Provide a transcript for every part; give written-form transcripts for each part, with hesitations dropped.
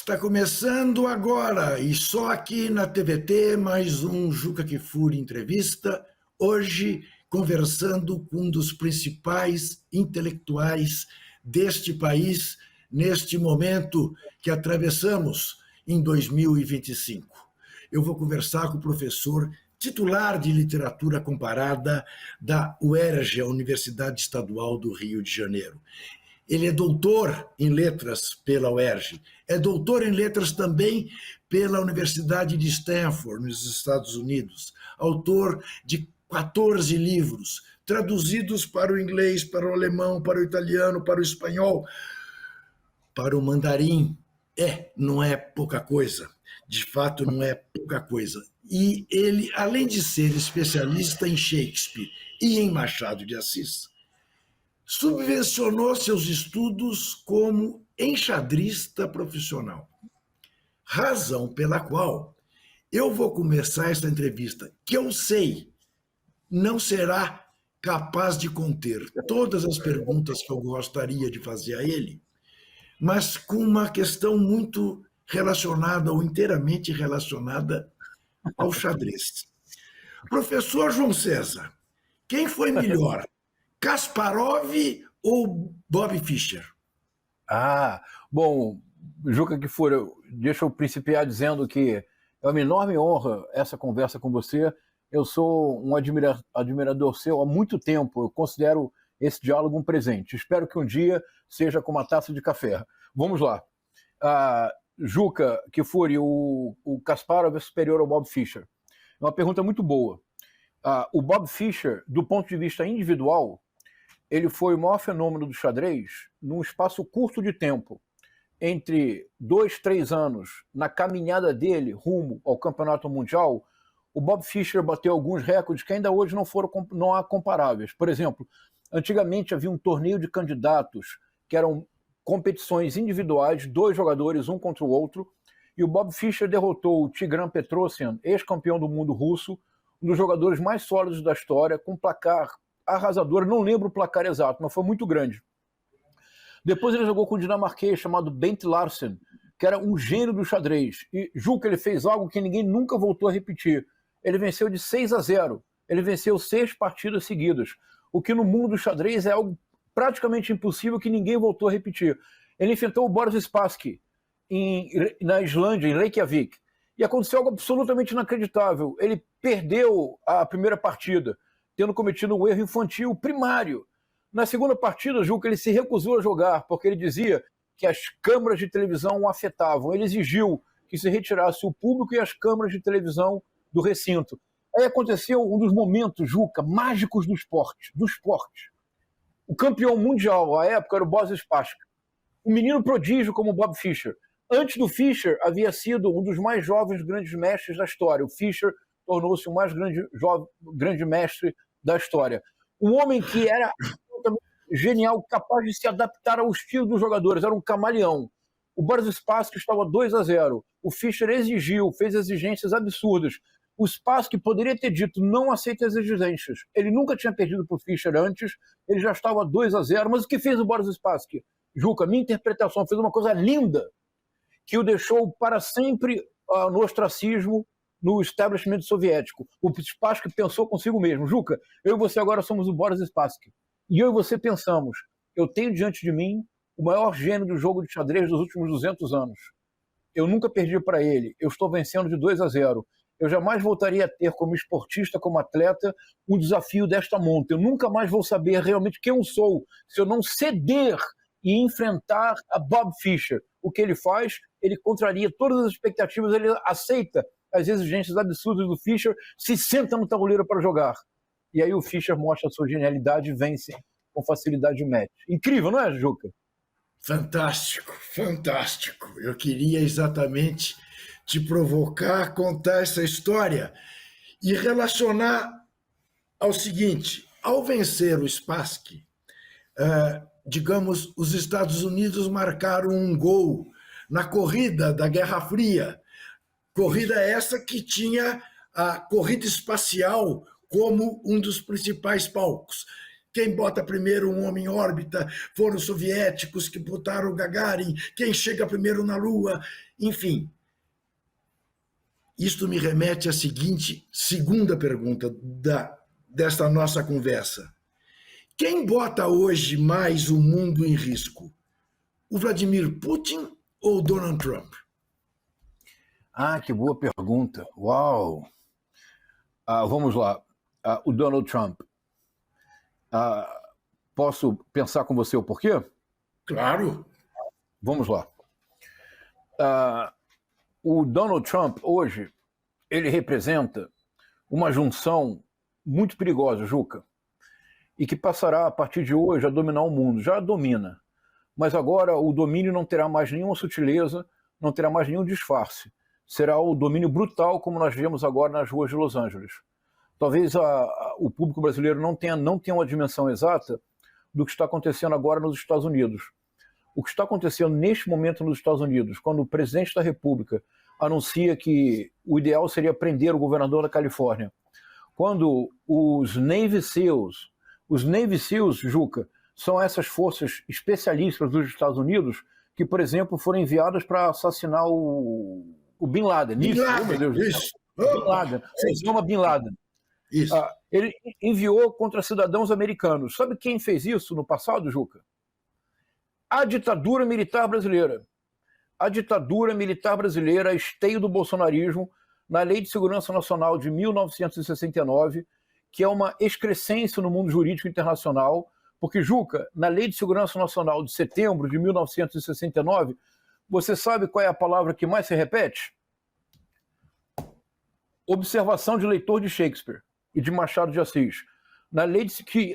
Está começando agora, e só aqui na TVT, mais um Juca Kfouri Entrevista, hoje conversando com um dos principais intelectuais deste país, neste momento que atravessamos em 2025. Eu vou conversar com o professor titular de Literatura Comparada da UERJ, a Universidade Estadual do Rio de Janeiro. Ele é doutor em letras pela UERJ, é doutor em letras também pela Universidade de Stanford, nos Estados Unidos, autor de 14 livros, traduzidos para o inglês, para o alemão, para o italiano, para o espanhol, para o mandarim. Não é pouca coisa, de fato não é pouca coisa. E ele, além de ser especialista em Shakespeare e em Machado de Assis, subvencionou seus estudos como enxadrista profissional. Razão pela qual eu vou começar esta entrevista, que eu sei não será capaz de conter todas as perguntas que eu gostaria de fazer a ele, mas com uma questão muito relacionada ou inteiramente relacionada ao xadrez. Professor João César, quem foi melhor? Kasparov ou Bob Fischer? Bom, Juca Kfouri, deixa eu principiar dizendo que é uma enorme honra essa conversa com você. Eu sou um admirador seu há muito tempo, eu considero esse diálogo um presente. Espero que um dia seja com uma taça de café. Vamos lá. Juca Kfouri, o Kasparov é superior ao Bob Fischer? É uma pergunta muito boa. O Bob Fischer, do ponto de vista individual, ele foi o maior fenômeno do xadrez num espaço curto de tempo, entre 2, 3 anos, na caminhada dele rumo ao campeonato mundial. O Bob Fischer bateu alguns recordes que ainda hoje não há comparáveis. Por exemplo, antigamente havia um torneio de candidatos, que eram competições individuais, 2 jogadores, um contra o outro, e o Bob Fischer derrotou o Tigran Petrosyan, ex-campeão do mundo russo, um dos jogadores mais sólidos da história, com placar arrasador, não lembro o placar exato, mas foi muito grande. Depois ele jogou com um dinamarquês chamado Bent Larsen, que era um gênio do xadrez. E Juca, ele fez algo que ninguém nunca voltou a repetir. Ele venceu de 6-0. Ele venceu 6 partidas seguidas. O que no mundo do xadrez é algo praticamente impossível que ninguém voltou a repetir. Ele enfrentou o Boris Spassky na Islândia, em Reykjavik. E aconteceu algo absolutamente inacreditável. Ele perdeu a primeira partida, tendo cometido um erro infantil primário. Na segunda partida, Juca, ele se recusou a jogar, porque ele dizia que as câmeras de televisão o afetavam. Ele exigiu que se retirasse o público e as câmeras de televisão do recinto. Aí aconteceu um dos momentos, Juca, mágicos do esporte. O campeão mundial, à época, era o Boris Spassky. Um menino prodígio como o Bob Fischer. Antes do Fischer, havia sido um dos mais jovens grandes mestres da história. O Fischer tornou-se o mais grande mestre da história. Um homem que era genial, capaz de se adaptar ao estilo dos jogadores, era um camaleão. O Boris Spassky estava 2-0. O Fischer exigiu, fez exigências absurdas. O Spassky poderia ter dito, não aceita as exigências. Ele nunca tinha perdido para o Fischer antes, ele já estava 2-0. Mas o que fez o Boris Spassky? Juca, minha interpretação, fez uma coisa linda, que o deixou para sempre no ostracismo, no establishment soviético. O Spassky pensou consigo mesmo, Juca, eu e você agora somos o Boris Spassky. E eu e você pensamos, eu tenho diante de mim o maior gênio do jogo de xadrez dos últimos 200 anos. Eu nunca perdi para ele, eu estou vencendo de 2-0. Eu jamais voltaria a ter como esportista, como atleta, um desafio desta monta. Eu nunca mais vou saber realmente quem eu sou, se eu não ceder e enfrentar a Bob Fischer. O que ele faz, ele contraria todas as expectativas, ele aceita as exigências absurdas do Fischer, se senta no tabuleiro para jogar. E aí o Fischer mostra a sua genialidade e vence com facilidade de match. Incrível, não é, Juca? Fantástico, fantástico. Eu queria exatamente te provocar a contar essa história e relacionar ao seguinte: ao vencer o Spassky, digamos, os Estados Unidos marcaram um gol na corrida da Guerra Fria, corrida essa que tinha a corrida espacial como um dos principais palcos. Quem bota primeiro um homem em órbita foram os soviéticos que botaram o Gagarin. Quem chega primeiro na Lua, enfim. Isto me remete à segunda pergunta desta nossa conversa. Quem bota hoje mais o mundo em risco? O Vladimir Putin ou o Donald Trump? Ah, que boa pergunta. Uau! Vamos lá. O Donald Trump. Posso pensar com você o porquê? Claro. Vamos lá. O Donald Trump, hoje, ele representa uma junção muito perigosa, Juca, e que passará, a partir de hoje, a dominar o mundo. Já domina. Mas agora o domínio não terá mais nenhuma sutileza, não terá mais nenhum disfarce. Será o domínio brutal, como nós vemos agora nas ruas de Los Angeles. Talvez o público brasileiro não tenha uma dimensão exata do que está acontecendo agora nos Estados Unidos. O que está acontecendo neste momento nos Estados Unidos, quando o presidente da República anuncia que o ideal seria prender o governador da Califórnia, quando os Navy SEALs, Juca, são essas forças especialistas dos Estados Unidos que, por exemplo, foram enviadas para assassinar o Bin Laden. Bin Laden, meu Deus. Isso. Bin Laden. Osama Bin Laden. Isso. Ele enviou contra cidadãos americanos. Sabe quem fez isso no passado, Juca? A ditadura militar brasileira. A ditadura militar brasileira, esteio do bolsonarismo, na Lei de Segurança Nacional de 1969, que é uma excrescência no mundo jurídico internacional, porque, Juca, na Lei de Segurança Nacional de setembro de 1969, você sabe qual é a palavra que mais se repete? Observação de leitor de Shakespeare e de Machado de Assis. Na lei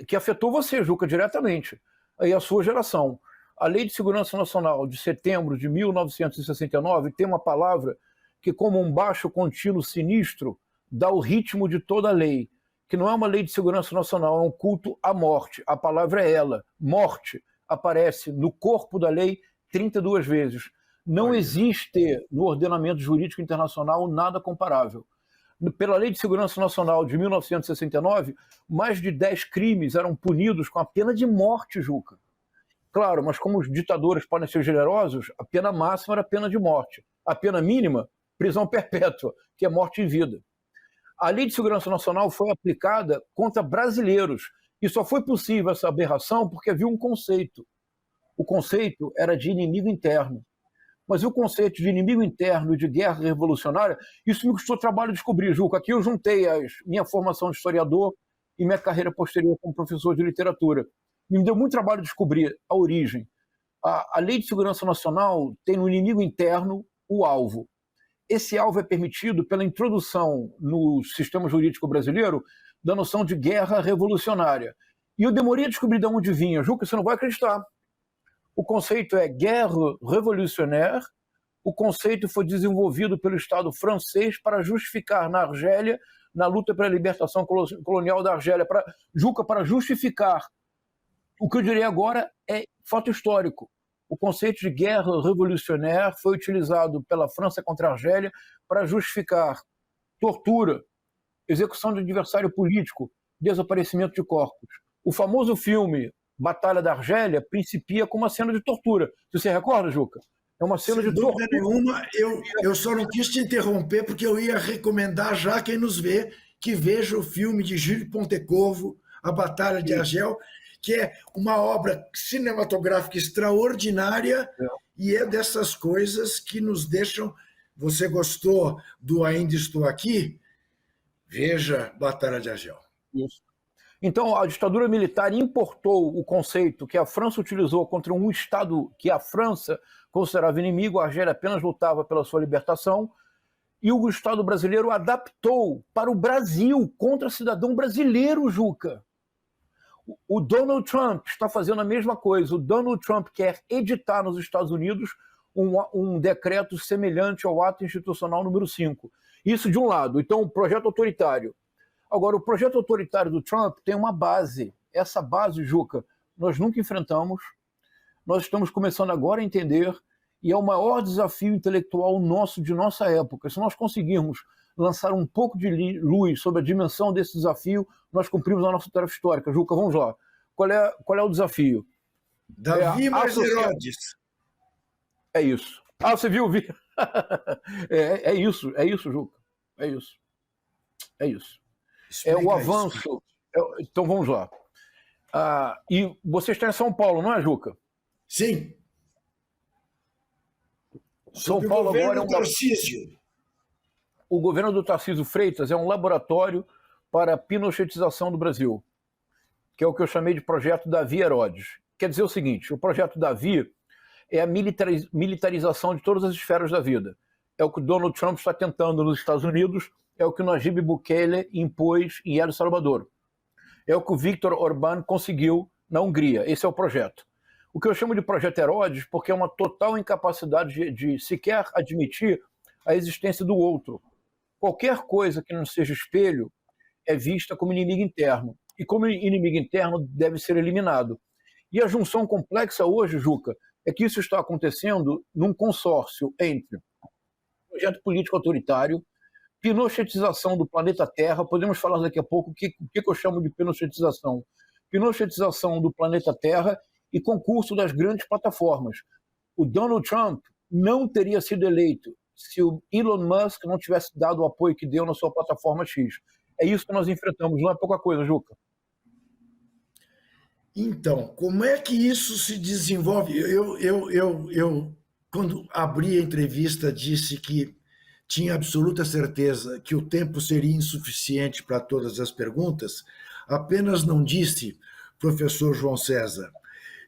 que afetou você, Juca, diretamente, e a sua geração. A Lei de Segurança Nacional de setembro de 1969 tem uma palavra que, como um baixo contínuo sinistro, dá o ritmo de toda a lei, que não é uma lei de segurança nacional, é um culto à morte. A palavra é ela. Morte aparece no corpo da lei 32 vezes. Não existe no ordenamento jurídico internacional nada comparável. Pela Lei de Segurança Nacional de 1969, mais de 10 crimes eram punidos com a pena de morte, Juca. Claro, mas como os ditadores podem ser generosos, a pena máxima era a pena de morte. A pena mínima, prisão perpétua, que é morte em vida. A Lei de Segurança Nacional foi aplicada contra brasileiros. E só foi possível essa aberração porque havia um conceito. O conceito era de inimigo interno. Mas o conceito de inimigo interno e de guerra revolucionária, isso me custou trabalho descobrir, Juca. Aqui eu juntei minha formação de historiador e minha carreira posterior como professor de literatura. Me deu muito trabalho descobrir a origem. A Lei de Segurança Nacional tem no inimigo interno o alvo. Esse alvo é permitido pela introdução no sistema jurídico brasileiro da noção de guerra revolucionária. E eu demorei a descobrir de onde vinha. Juca, você não vai acreditar. O conceito é guerre revolutionnaire. O conceito foi desenvolvido pelo Estado francês para justificar na Argélia, na luta pela libertação colonial da Argélia, para justificar. O que eu direi agora é fato histórico. O conceito de guerra revolucionnaire foi utilizado pela França contra a Argélia para justificar tortura, execução de adversário político, desaparecimento de corpos. O famoso filme Batalha da Argélia principia com uma cena de tortura. Você recorda, Juca? É uma cena de tortura. Sem dúvida nenhuma, eu só não quis te interromper porque eu ia recomendar já quem nos vê que veja o filme de Gilles Pontecorvo, A Batalha de Argel, que é uma obra cinematográfica extraordinária e é dessas coisas que nos deixam... Você gostou do Ainda Estou Aqui? Veja Batalha de Argel. Isso. Então, a ditadura militar importou o conceito que a França utilizou contra um Estado que a França considerava inimigo, a Argélia apenas lutava pela sua libertação, e o Estado brasileiro adaptou para o Brasil, contra cidadão brasileiro, Juca. O Donald Trump está fazendo a mesma coisa. O Donald Trump quer editar nos Estados Unidos um decreto semelhante ao ato institucional número 5. Isso de um lado. Então, o projeto autoritário. Agora, o projeto autoritário do Trump tem uma base. Essa base, Juca, nós nunca enfrentamos. Nós estamos começando agora a entender e é o maior desafio intelectual nosso, de nossa época. Se nós conseguirmos lançar um pouco de luz sobre a dimensão desse desafio, nós cumprimos a nossa tarefa histórica. Juca, vamos lá. Qual é o desafio? Davi mais Herodes. É isso. Ah, você viu? É isso, Juca. É isso. É isso. É o avanço. Então vamos lá. E você está em São Paulo, não é, Juca? Sim. São Paulo agora é um Tarcísio. O governo do Tarcísio Freitas é um laboratório para a pinochetização do Brasil, que é o que eu chamei de projeto Davi Herodes. Quer dizer o seguinte, o projeto Davi é a militarização de todas as esferas da vida. É o que Donald Trump está tentando nos Estados Unidos, é o que Nayib Bukele impôs em El Salvador. É o que o Viktor Orbán conseguiu na Hungria. Esse é o projeto. O que eu chamo de projeto Herodes, porque é uma total incapacidade de sequer admitir a existência do outro. Qualquer coisa que não seja espelho é vista como inimigo interno. E como inimigo interno deve ser eliminado. E a junção complexa hoje, Juca, é que isso está acontecendo num consórcio entre projeto político autoritário, pinochetização do planeta Terra, podemos falar daqui a pouco o que eu chamo de pinochetização. Pinochetização do planeta Terra e concurso das grandes plataformas. O Donald Trump não teria sido eleito se o Elon Musk não tivesse dado o apoio que deu na sua plataforma X. É isso que nós enfrentamos, não é pouca coisa, Juca. Então, como é que isso se desenvolve? Eu quando abri a entrevista, disse que tinha absoluta certeza que o tempo seria insuficiente para todas as perguntas, apenas não disse, professor João César,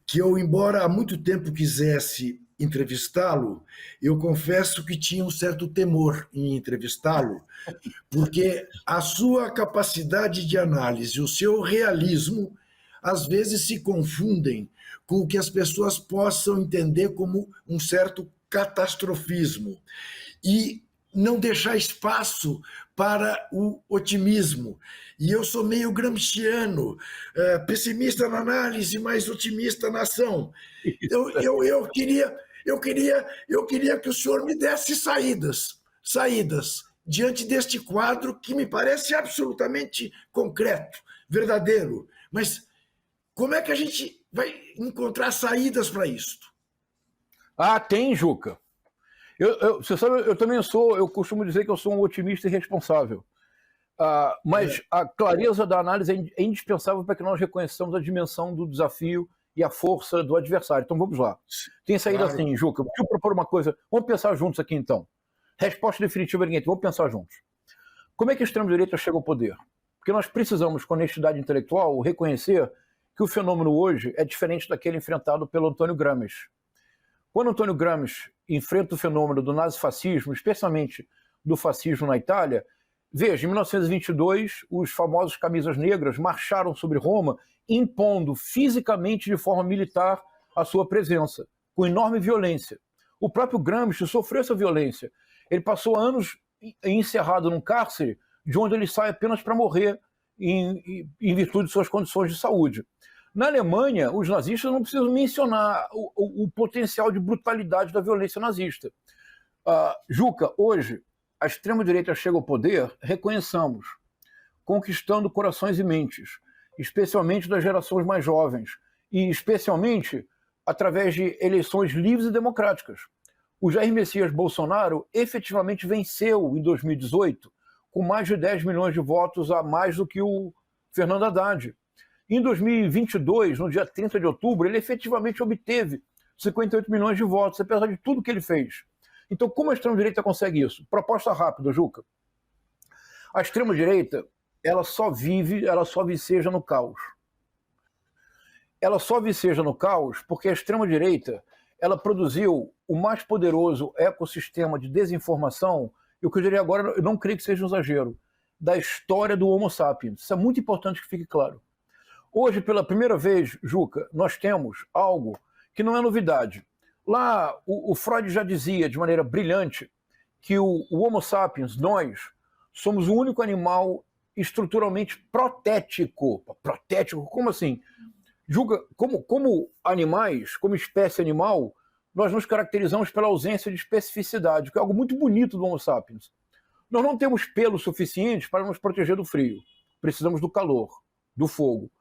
que eu, embora há muito tempo quisesse entrevistá-lo, eu confesso que tinha um certo temor em entrevistá-lo, porque a sua capacidade de análise, o seu realismo, às vezes se confundem com o que as pessoas possam entender como um certo catastrofismo. E não deixar espaço para o otimismo. E eu sou meio gramsciano, pessimista na análise, mas otimista na ação. Então, eu queria que o senhor me desse saídas diante deste quadro que me parece absolutamente concreto, verdadeiro. Mas como é que a gente vai encontrar saídas para isto? Tem, Juca. Você sabe, eu costumo dizer que eu sou um otimista irresponsável. Mas a clareza da análise é indispensável para que nós reconheçamos a dimensão do desafio e a força do adversário. Então vamos lá. Tem saída assim, Juca. Deixa eu propor uma coisa. Vamos pensar juntos aqui então. Resposta definitiva ninguém. Vamos pensar juntos. Como é que a extrema-direita chega ao poder? Porque nós precisamos, com honestidade intelectual, reconhecer que o fenômeno hoje é diferente daquele enfrentado pelo Antônio Gramsci. Quando Antônio Gramsci enfrenta o fenômeno do nazifascismo, especialmente do fascismo na Itália, veja, em 1922, os famosos camisas negras marcharam sobre Roma, impondo fisicamente de forma militar a sua presença, com enorme violência. O próprio Gramsci sofreu essa violência. Ele passou anos encerrado num cárcere, de onde ele sai apenas para morrer em virtude de suas condições de saúde. Na Alemanha, os nazistas não precisam mencionar o potencial de brutalidade da violência nazista. Juca, hoje, a extrema-direita chega ao poder, reconheçamos, conquistando corações e mentes, especialmente das gerações mais jovens, e especialmente através de eleições livres e democráticas. O Jair Messias Bolsonaro efetivamente venceu em 2018 com mais de 10 milhões de votos a mais do que o Fernando Haddad. Em 2022, no dia 30 de outubro, ele efetivamente obteve 58 milhões de votos, apesar de tudo que ele fez. Então, como a extrema-direita consegue isso? Proposta rápida, Juca. A extrema-direita, ela só viceja no caos. Ela só viceja no caos porque a extrema-direita, ela produziu o mais poderoso ecossistema de desinformação, e o que eu diria agora, eu não creio que seja um exagero, da história do Homo sapiens. Isso é muito importante que fique claro. Hoje, pela primeira vez, Juca, nós temos algo que não é novidade. Lá, o Freud já dizia, de maneira brilhante, que o Homo sapiens, nós, somos o único animal estruturalmente protético. Protético? Como assim? Juca, como animais, como espécie animal, nós nos caracterizamos pela ausência de especificidade, que é algo muito bonito do Homo sapiens. Nós não temos pelo suficiente para nos proteger do frio. Precisamos do calor, do fogo.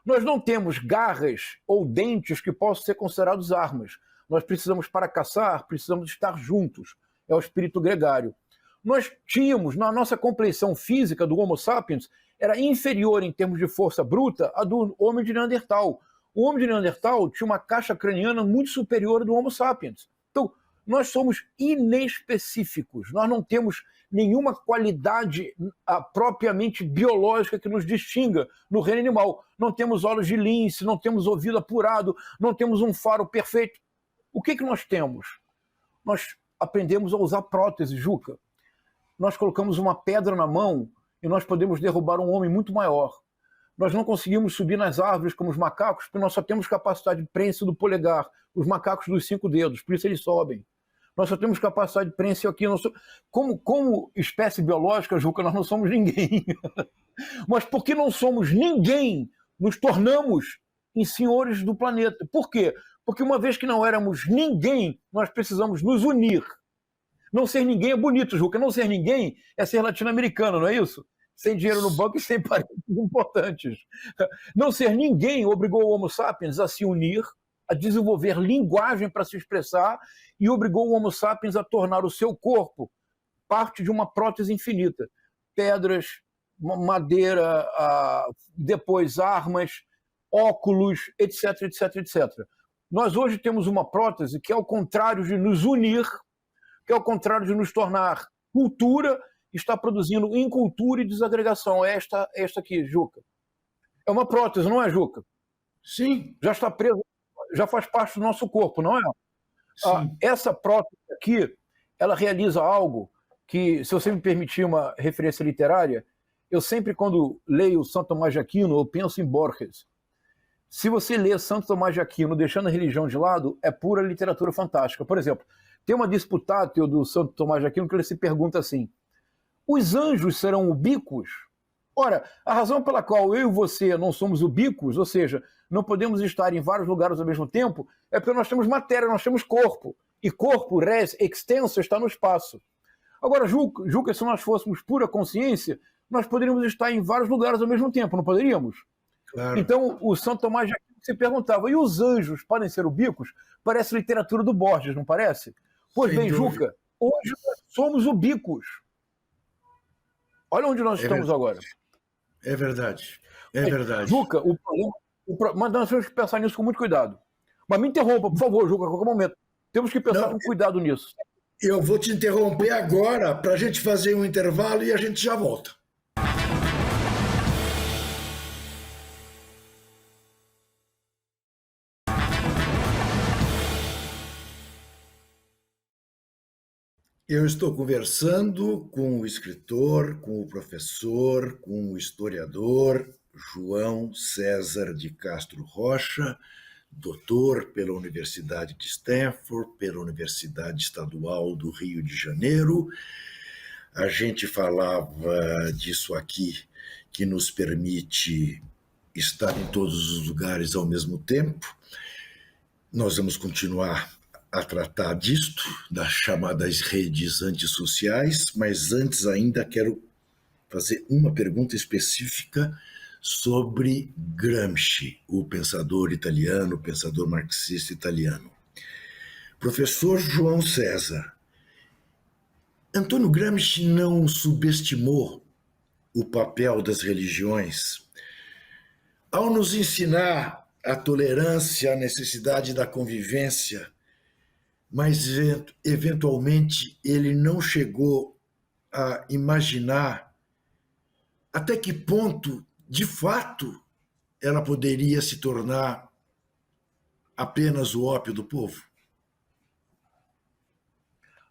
Nós não temos garras ou dentes que possam ser considerados armas. Nós precisamos, para caçar, precisamos estar juntos. É o espírito gregário. Nós tínhamos, na nossa compreensão física do Homo sapiens, era inferior em termos de força bruta à do homem de Neandertal. O homem de Neandertal tinha uma caixa craniana muito superior à do Homo sapiens. Então, nós somos inespecíficos, nós não temos nenhuma qualidade propriamente biológica que nos distinga no reino animal. Não temos olhos de lince, não temos ouvido apurado, não temos um faro perfeito. O que nós temos? Nós aprendemos a usar prótese, Juca. Nós colocamos uma pedra na mão e nós podemos derrubar um homem muito maior. Nós não conseguimos subir nas árvores como os macacos, porque nós só temos capacidade de prensa do polegar, os macacos dos 5 dedos, por isso eles sobem. Nós só temos capacidade de prensa aqui. Como espécie biológica, Juca, nós não somos ninguém. Mas porque não somos ninguém, nos tornamos em senhores do planeta. Por quê? Porque uma vez que não éramos ninguém, nós precisamos nos unir. Não ser ninguém é bonito, Juca. Não ser ninguém é ser latino-americano, não é isso? Sem dinheiro no banco e sem parentes importantes. Não ser ninguém obrigou o Homo sapiens a se unir, a desenvolver linguagem para se expressar e obrigou o Homo sapiens a tornar o seu corpo parte de uma prótese infinita. Pedras, madeira, depois armas, óculos, etc, etc, etc. Nós hoje temos uma prótese que, ao contrário de nos unir, que ao contrário de nos tornar cultura, está produzindo incultura e desagregação. É esta aqui, Juca. É uma prótese, não é, Juca? Sim. Já está presa, já faz parte do nosso corpo, não é? Essa prótese aqui, ela realiza algo que, se você me permitir uma referência literária, eu sempre, quando leio Santo Tomás de Aquino, eu penso em Borges. Se você lê Santo Tomás de Aquino deixando a religião de lado, é pura literatura fantástica. Por exemplo, tem uma disputátil do Santo Tomás de Aquino que ele se pergunta assim: os anjos serão ubíquos? Ora, a razão pela qual eu e você não somos ubíquos, ou seja, não podemos estar em vários lugares ao mesmo tempo, é porque nós temos matéria, nós temos corpo. E corpo, res extenso, está no espaço. Agora, Juca, se nós fôssemos pura consciência, nós poderíamos estar em vários lugares ao mesmo tempo, não poderíamos? Claro. Então, o Santo Tomás de Aquino se perguntava: e os anjos podem ser ubíquos? Parece literatura do Borges, não parece? Pois bem, Juca, hoje nós somos ubíquos. Olha onde nós estamos agora. É verdade. É verdade. Juca, mas nós temos que pensar nisso com muito cuidado. Mas me interrompa, por favor, Juca, a qualquer momento. Temos que pensar com cuidado nisso. Eu vou te interromper agora para a gente fazer um intervalo e a gente já volta. Eu estou conversando com o escritor, com o professor, com o historiador João César de Castro Rocha, doutor pela Universidade de Stanford, pela Universidade Estadual do Rio de Janeiro. A gente falava disso aqui, que nos permite estar em todos os lugares ao mesmo tempo. Nós vamos continuar a tratar disto, das chamadas redes antissociais, mas antes ainda quero fazer uma pergunta específica sobre Gramsci, o pensador italiano, o pensador marxista italiano. Professor João César, Antônio Gramsci não subestimou o papel das religiões ao nos ensinar a tolerância, a necessidade da convivência, mas eventualmente ele não chegou a imaginar até que ponto, de fato, ela poderia se tornar apenas o ópio do povo?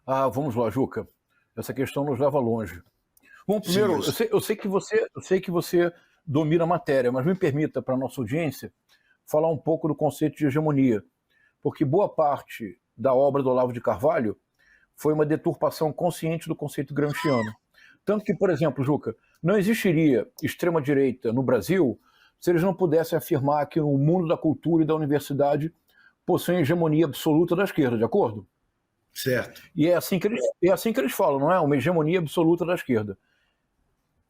Vamos lá, Juca. Essa questão nos leva longe. Bom, primeiro, eu sei que você domina a matéria, mas me permita, para a nossa audiência, falar um pouco do conceito de hegemonia, porque boa parte da obra do Olavo de Carvalho foi uma deturpação consciente do conceito gramsciano. Tanto que, por exemplo, Juca, não existiria extrema-direita no Brasil se eles não pudessem afirmar que o mundo da cultura e da universidade possuem hegemonia absoluta da esquerda, de acordo? Certo. E é assim que eles falam, não é? Uma hegemonia absoluta da esquerda.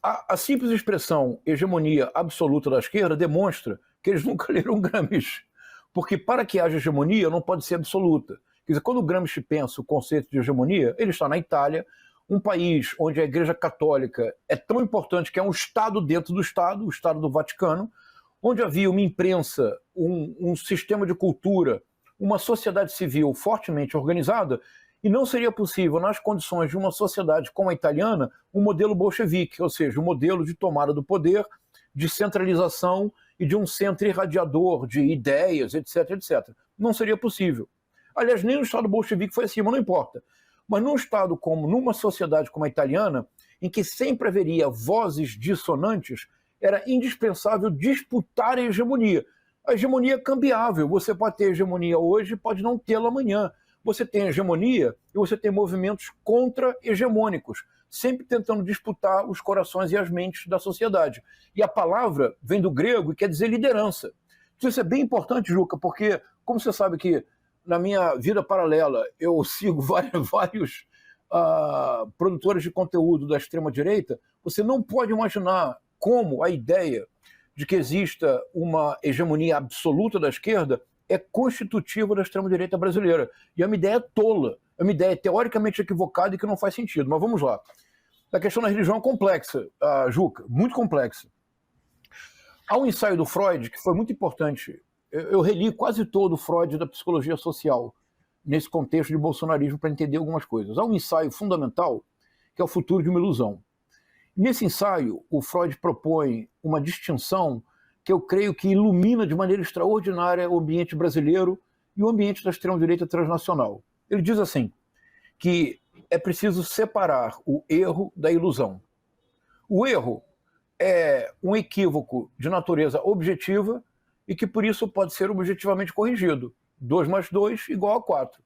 A simples expressão hegemonia absoluta da esquerda demonstra que eles nunca leram Gramsci. Porque para que haja hegemonia não pode ser absoluta. Quer dizer, quando o Gramsci pensa o conceito de hegemonia, ele está na Itália, um país onde a Igreja Católica é tão importante que é um Estado dentro do Estado, o Estado do Vaticano, onde havia uma imprensa, um sistema de cultura, uma sociedade civil fortemente organizada, e não seria possível, nas condições de uma sociedade como a italiana, um modelo bolchevique, ou seja, um modelo de tomada do poder, de centralização e de um centro irradiador de ideias, etc, etc. Não seria possível. Aliás, nem no Estado bolchevique foi assim, mas não importa. Mas numa sociedade como a italiana, em que sempre haveria vozes dissonantes, era indispensável disputar a hegemonia. A hegemonia é cambiável. Você pode ter hegemonia hoje, pode não tê-la amanhã. Você tem hegemonia e você tem movimentos contra-hegemônicos, sempre tentando disputar os corações e as mentes da sociedade. E a palavra vem do grego e quer dizer liderança. Isso é bem importante, Juca, porque, como você sabe que na minha vida paralela eu sigo vários produtores de conteúdo da extrema-direita, você não pode imaginar como a ideia de que exista uma hegemonia absoluta da esquerda é constitutiva da extrema-direita brasileira. E é uma ideia tola, é uma ideia teoricamente equivocada e que não faz sentido. Mas vamos lá. A questão da religião é complexa, Juca, muito complexa. Há um ensaio do Freud que foi muito importante. Eu reli quase todo o Freud da psicologia social nesse contexto de bolsonarismo para entender algumas coisas. Há um ensaio fundamental que é o Futuro de uma Ilusão. Nesse ensaio, o Freud propõe uma distinção que eu creio que ilumina de maneira extraordinária o ambiente brasileiro e o ambiente da extrema-direita transnacional. Ele diz assim, que é preciso separar o erro da ilusão. O erro é um equívoco de natureza objetiva e que por isso pode ser objetivamente corrigido. 2 mais 2 igual a 4.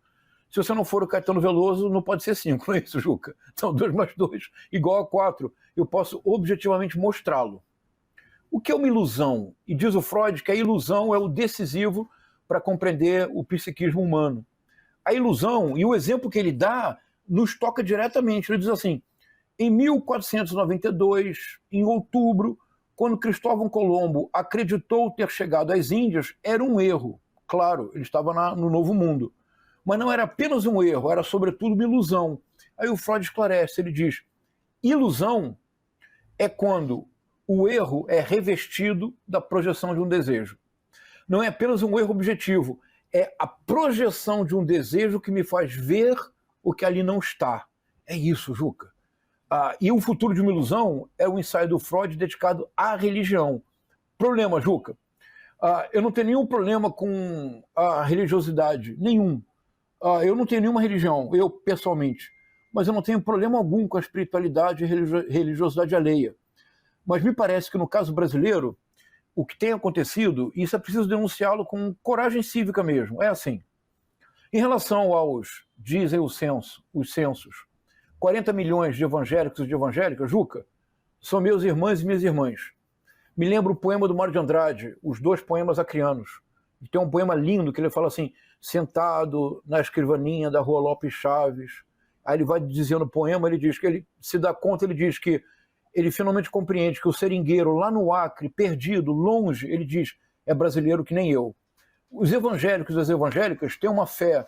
Se você não for o Caetano Veloso, não pode ser 5, não é isso, Juca? Então 2 mais 2 igual a 4. Eu posso objetivamente mostrá-lo. O que é uma ilusão? E diz o Freud que a ilusão é o decisivo para compreender o psiquismo humano. A ilusão, e o exemplo que ele dá, nos toca diretamente. Ele diz assim, em 1492, em outubro, quando Cristóvão Colombo acreditou ter chegado às Índias, era um erro. Claro, ele estava no Novo Mundo. Mas não era apenas um erro, era sobretudo uma ilusão. Aí o Freud esclarece, ele diz, ilusão é quando o erro é revestido da projeção de um desejo. Não é apenas um erro objetivo, é a projeção de um desejo que me faz ver o que ali não está. É isso, Juca. E o Futuro de uma Ilusão é um ensaio do Freud dedicado à religião. Problema, Juca. Eu não tenho nenhum problema com a religiosidade, nenhum. Eu não tenho nenhuma religião, eu pessoalmente. Mas eu não tenho problema algum com a espiritualidade e religiosidade alheia. Mas me parece que no caso brasileiro, o que tem acontecido, e isso é preciso denunciá-lo com coragem cívica mesmo, é assim. Em relação aos, dizem os censos, 40 milhões de evangélicos e de evangélicas, Juca, são meus irmãos e minhas irmãs. Me lembro o poema do Mário de Andrade, os 2 poemas acrianos. Tem um poema lindo que ele fala assim, sentado na escrivaninha da Rua Lopes Chaves. Aí ele vai dizendo o poema, ele diz que ele se dá conta, ele diz que ele finalmente compreende que o seringueiro lá no Acre, perdido, longe, ele diz, é brasileiro que nem eu. Os evangélicos e as evangélicas têm uma fé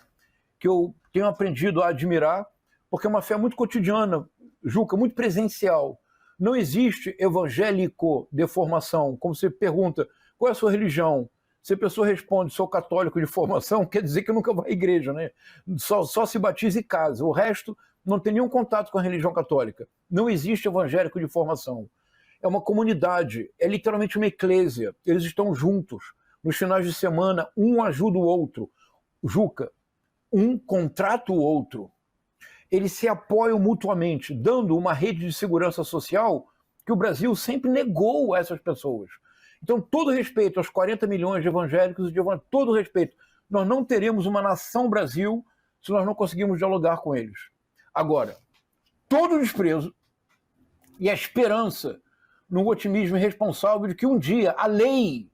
que eu tenho aprendido a admirar, porque é uma fé muito cotidiana, Juca, muito presencial. Não existe evangélico de formação. Como você pergunta, qual é a sua religião? Se a pessoa responde, sou católico de formação, quer dizer que nunca vai à igreja, né? Só se batiza e casa. O resto não tem nenhum contato com a religião católica. Não existe evangélico de formação. É uma comunidade, é literalmente uma eclésia. Eles estão juntos. Nos finais de semana, um ajuda o outro. Juca, um contrata o outro. Eles se apoiam mutuamente, dando uma rede de segurança social que o Brasil sempre negou a essas pessoas. Então, todo respeito aos 40 milhões de evangélicos e de evangélicos, todo respeito. Nós não teremos uma nação Brasil se nós não conseguirmos dialogar com eles. Agora, todo o desprezo e a esperança no otimismo irresponsável de que um dia a lei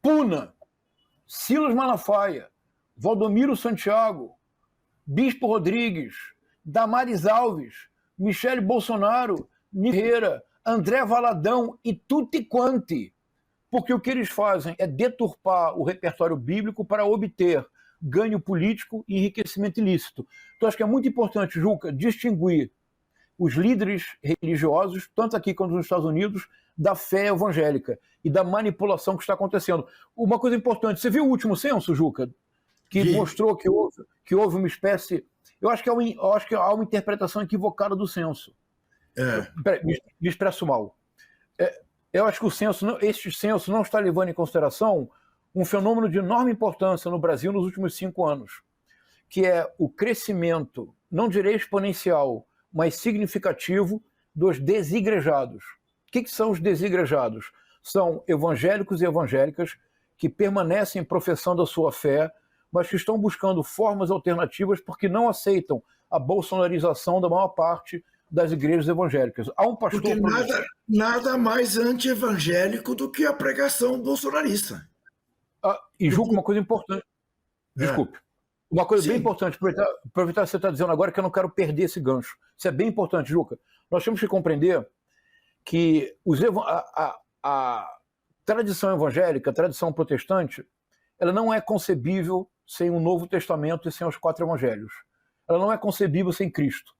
puna Silas Malafaia, Valdomiro Santiago, Bispo Rodrigues, Damares Alves, Michele Bolsonaro, Ferreira, André Valadão e tutti quanti porque o que eles fazem é deturpar o repertório bíblico para obter ganho político e enriquecimento ilícito. Então, acho que é muito importante, Juca, distinguir os líderes religiosos, tanto aqui quanto nos Estados Unidos, da fé evangélica e da manipulação que está acontecendo. Uma coisa importante, você viu o último censo, Juca, que mostrou que houve uma espécie... Eu acho que há uma interpretação equivocada do censo. Me expresso mal. Eu acho que este censo não está levando em consideração um fenômeno de enorme importância no Brasil nos últimos 5 anos, que é o crescimento, não direi exponencial, mas significativo dos desigrejados. O que são os desigrejados? São evangélicos e evangélicas que permanecem professando a sua fé, mas que estão buscando formas alternativas porque não aceitam a bolsonarização da maior parte das igrejas evangélicas. Há um pastor... Porque nada mais anti-evangélico do que a pregação bolsonarista. E julgo uma coisa importante. Desculpe. Uma coisa bem importante, aproveitar que você está dizendo agora, que eu não quero perder esse gancho. Isso é bem importante, Juca. Nós temos que compreender que a tradição evangélica, a tradição protestante, ela não é concebível sem o Novo Testamento e sem os 4 evangelhos. Ela não é concebível sem Cristo.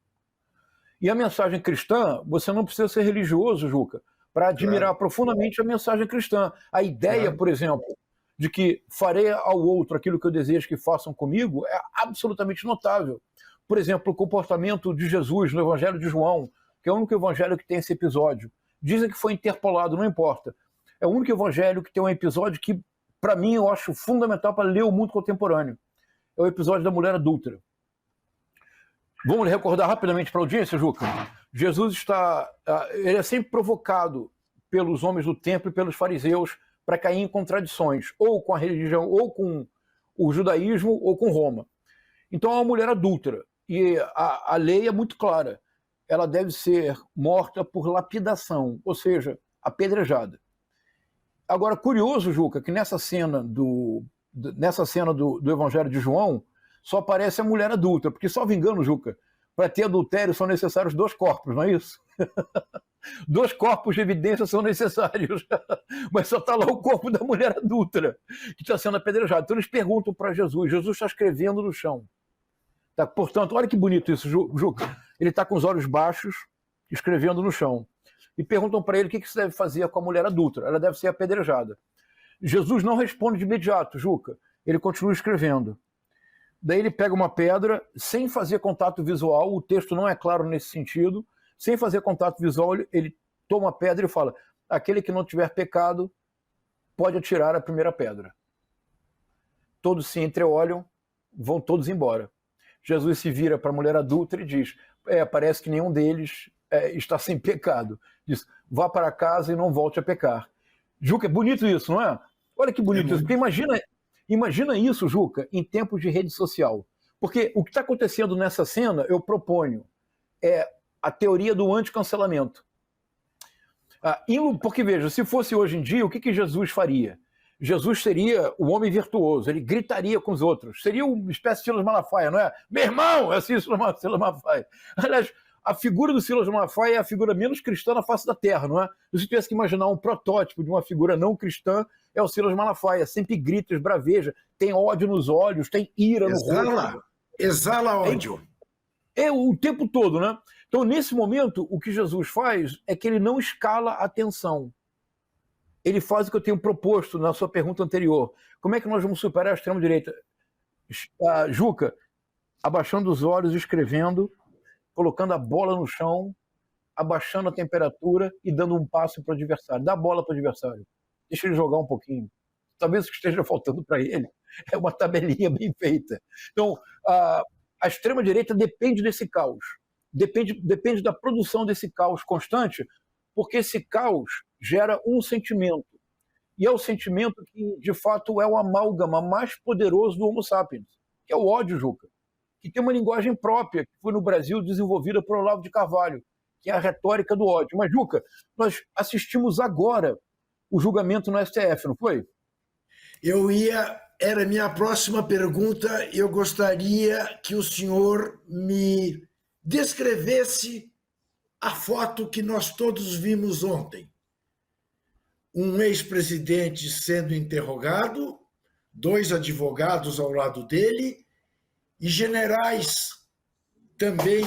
E a mensagem cristã, você não precisa ser religioso, Juca, para admirar profundamente a mensagem cristã. A ideia, por exemplo, de que farei ao outro aquilo que eu desejo que façam comigo é absolutamente notável. Por exemplo, o comportamento de Jesus no Evangelho de João, que é o único evangelho que tem esse episódio. Dizem que foi interpolado, não importa. É o único evangelho que tem um episódio que, para mim, eu acho fundamental para ler o mundo contemporâneo. É o episódio da mulher adúltera. Vamos recordar rapidamente para a audiência, Juca? Jesus ele é sempre provocado pelos homens do templo e pelos fariseus para cair em contradições, ou com a religião, ou com o judaísmo, ou com Roma. Então é uma mulher adúltera, e a lei é muito clara. Ela deve ser morta por lapidação, ou seja, apedrejada. Agora, curioso, Juca, que nessa cena do Evangelho de João, só aparece a mulher adulta, porque, salvo engano, Juca, para ter adultério são necessários 2 corpos, não é isso? 2 corpos de evidência são necessários, mas só está lá o corpo da mulher adúltera, que está sendo apedrejada. Então eles perguntam para Jesus, Jesus está escrevendo no chão. Tá? Portanto, olha que bonito isso, Juca. Ele está com os olhos baixos, escrevendo no chão. E perguntam para ele o que se deve fazer com a mulher adúltera. Ela deve ser apedrejada. Jesus não responde de imediato, Juca. Ele continua escrevendo. Daí ele pega uma pedra, sem fazer contato visual, o texto não é claro nesse sentido, sem fazer contato visual, ele toma a pedra e fala: aquele que não tiver pecado pode atirar a primeira pedra. Todos se entreolham, vão todos embora. Jesus se vira para a mulher adúltera e diz: parece que nenhum deles está sem pecado. Diz: vá para casa e não volte a pecar. Juca, é bonito isso, não é? Olha que bonito isso, porque imagina isso, Juca, em tempos de rede social. Porque o que está acontecendo nessa cena, eu proponho, é a teoria do anticancelamento. Porque, veja, se fosse hoje em dia, o que Jesus faria? Jesus seria o homem virtuoso, ele gritaria com os outros. Seria uma espécie de Silas Malafaia, não é? Meu irmão! É assim, Silas Malafaia. Aliás, a figura do Silas Malafaia é a figura menos cristã na face da Terra, não é? Se você tivesse que imaginar um protótipo de uma figura não cristã, é o Silas Malafaia. Sempre grita, esbraveja, tem ódio nos olhos, tem ira no rosto. Exala ódio. É o tempo todo, né? Então, nesse momento, o que Jesus faz é que ele não escala a tensão. Ele faz o que eu tenho proposto na sua pergunta anterior. Como é que nós vamos superar a extrema-direita? Juca, abaixando os olhos, escrevendo, colocando a bola no chão, abaixando a temperatura e dando um passo para o adversário. Dá a bola para o adversário. Deixa ele jogar um pouquinho. Talvez o que esteja faltando para ele é uma tabelinha bem feita. Então, a extrema-direita depende desse caos. Depende da produção desse caos constante, porque esse caos gera um sentimento. E é o sentimento que, de fato, é o amálgama mais poderoso do Homo sapiens, que é o ódio, Juca, que tem uma linguagem própria, que foi no Brasil desenvolvida por Olavo de Carvalho, que é a retórica do ódio. Mas, Juca, nós assistimos agora o julgamento no STF, não foi? Era a minha próxima pergunta, eu gostaria que o senhor me descrevesse a foto que nós todos vimos ontem. um ex-presidente sendo interrogado, 2 advogados ao lado dele e generais também